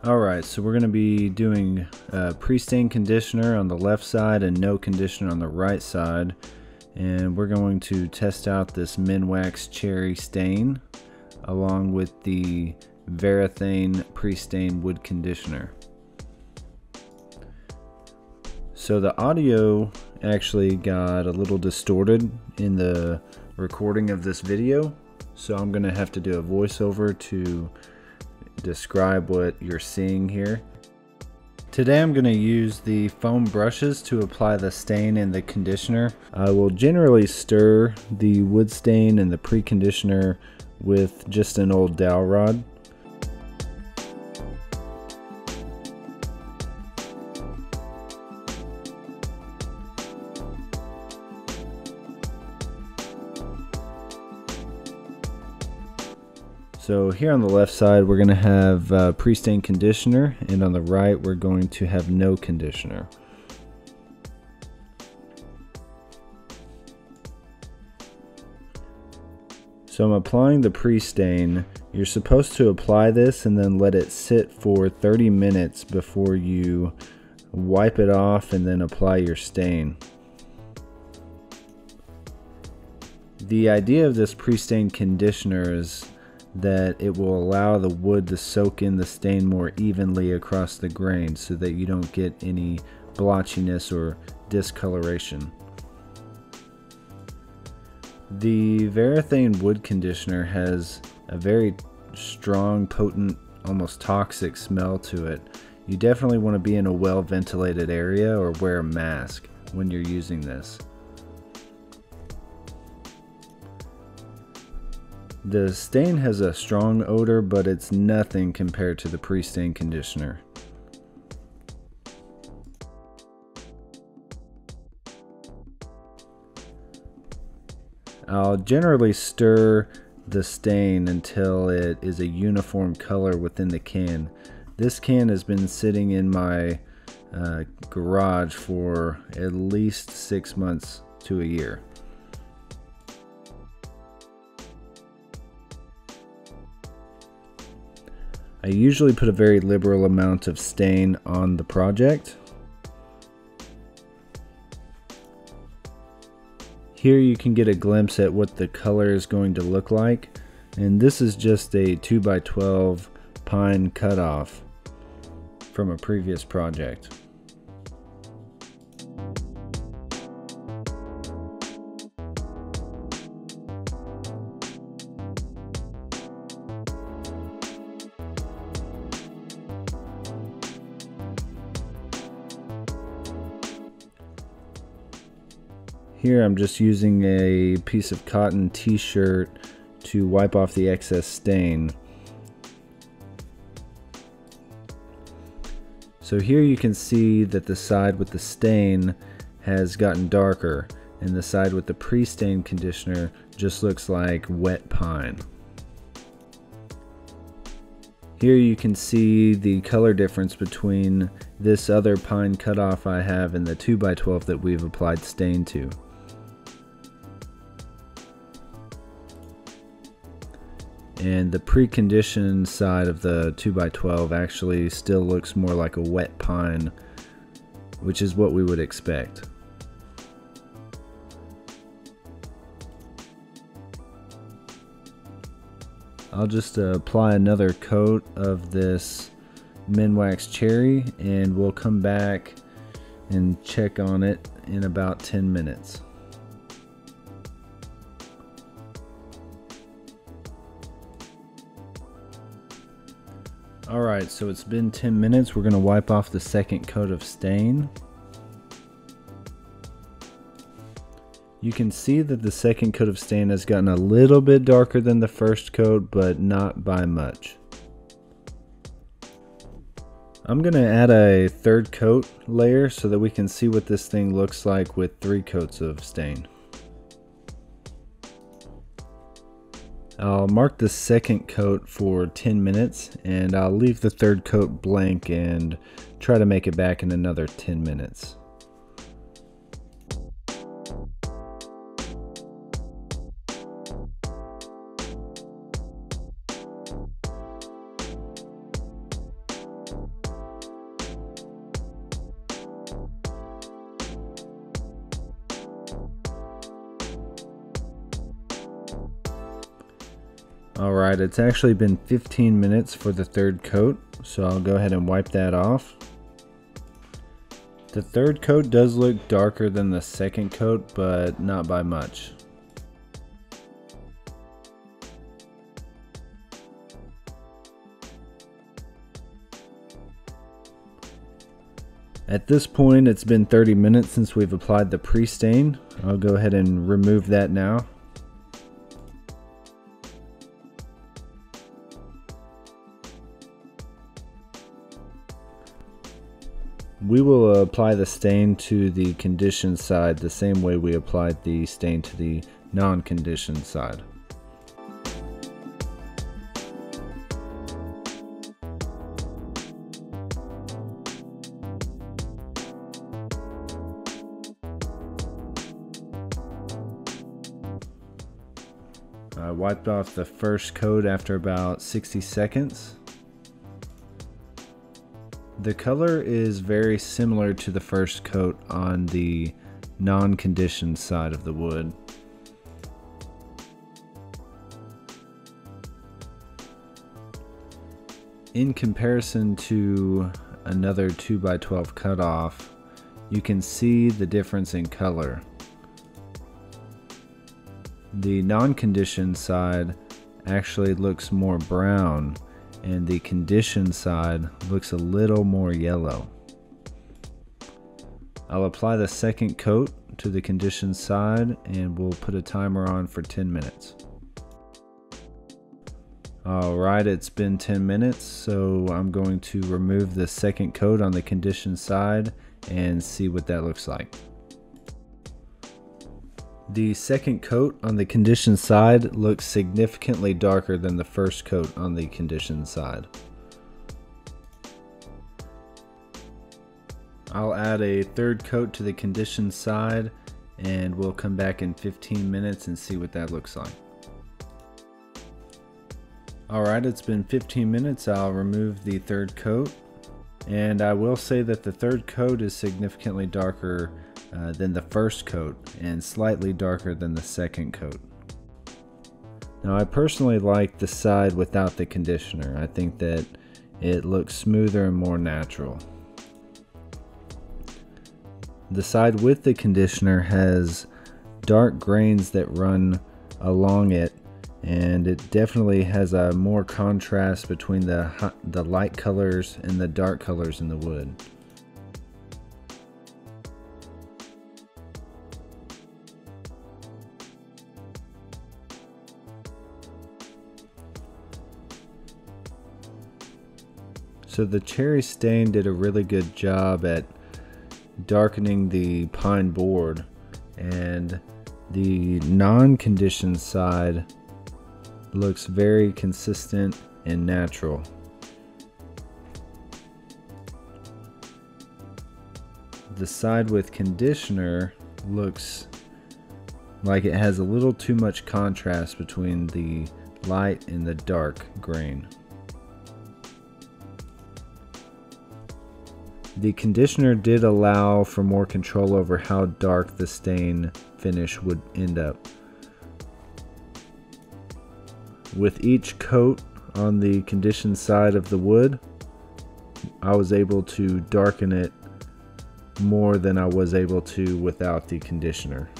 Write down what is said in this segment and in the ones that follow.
Alright, so we're going to be doing pre-stain conditioner on the left side and no conditioner on the right side. And we're going to test out this Minwax Cherry stain along with the Varathane Pre-Stain Wood Conditioner. So the audio actually got a little distorted in the recording of this video, so I'm going to have to do a voiceover to describe what you're seeing here. Today I'm going to use the foam brushes to apply the stain and the conditioner. I will generally stir the wood stain and the pre-conditioner with just an old dowel rod. So here on the left side we're going to have pre-stain conditioner, and on the right we're going to have no conditioner. So I'm applying the pre-stain. You're supposed to apply this and then let it sit for 30 minutes before you wipe it off and then apply your stain. The idea of this pre-stain conditioner is that it will allow the wood to soak in the stain more evenly across the grain so that you don't get any blotchiness or discoloration. The Varathane wood conditioner has a very strong, potent, almost toxic smell to it. You definitely want to be in a well ventilated area or wear a mask when you're using this. The stain has a strong odor, but it's nothing compared to the pre-stain conditioner. I'll generally stir the stain until it is a uniform color within the can. This can has been sitting in my garage for at least 6 months to a year. I usually put a very liberal amount of stain on the project. Here you can get a glimpse at what the color is going to look like, and this is just a 2x12 pine cutoff from a previous project. Here I'm just using a piece of cotton t-shirt to wipe off the excess stain. So here you can see that the side with the stain has gotten darker, and the side with the pre-stain conditioner just looks like wet pine. Here you can see the color difference between this other pine cutoff I have and the 2x12 that we've applied stain to. And the pre-conditioned side of the 2x12 actually still looks more like a wet pine, which is what we would expect. I'll just apply another coat of this Minwax Cherry, and we'll come back and check on it in about 10 minutes. Alright, so it's been 10 minutes. We're going to wipe off the second coat of stain. You can see that the second coat of stain has gotten a little bit darker than the first coat, but not by much. I'm going to add a third coat layer so that we can see what this thing looks like with 3 coats of stain. I'll mark the second coat for 10 minutes, and I'll leave the third coat blank and try to make it back in another 10 minutes. Alright, it's actually been 15 minutes for the third coat, so I'll go ahead and wipe that off. The third coat does look darker than the second coat, but not by much. At this point, it's been 30 minutes since we've applied the pre-stain. I'll go ahead and remove that now. We will apply the stain to the conditioned side the same way we applied the stain to the non-conditioned side. I wiped off the first coat after about 60 seconds. The color is very similar to the first coat on the non-conditioned side of the wood. In comparison to another 2x12 cutoff, you can see the difference in color. The non-conditioned side actually looks more brown, and the conditioned side looks a little more yellow. I'll apply the second coat to the conditioned side and we'll put a timer on for 10 minutes. Alright, it's been 10 minutes, so I'm going to remove the second coat on the conditioned side and see what that looks like. The second coat on the conditioned side looks significantly darker than the first coat on the conditioned side. I'll add a third coat to the conditioned side and we'll come back in 15 minutes and see what that looks like. Alright, it's been 15 minutes. I'll remove the third coat, and I will say that the third coat is significantly darker than the first coat and slightly darker than the second coat. Now, I personally like the side without the conditioner. I think that it looks smoother and more natural. The side with the conditioner has dark grains that run along it, and it definitely has a more contrast between the light colors and the dark colors in the wood. So the cherry stain did a really good job at darkening the pine board, and the non-conditioned side looks very consistent and natural. The side with conditioner looks like it has a little too much contrast between the light and the dark grain. The conditioner did allow for more control over how dark the stain finish would end up. With each coat on the conditioned side of the wood, I was able to darken it more than I was able to without the conditioner.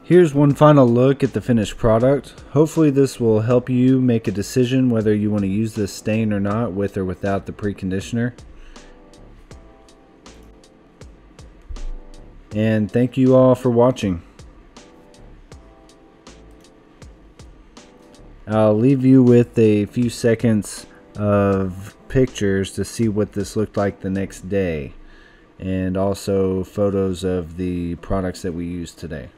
Here's one final look at the finished product. Hopefully this will help you make a decision whether you want to use this stain or not, with or without the pre-conditioner. And thank you all for watching. I'll leave you with a few seconds of pictures to see what this looked like the next day, and also photos of the products that we used today.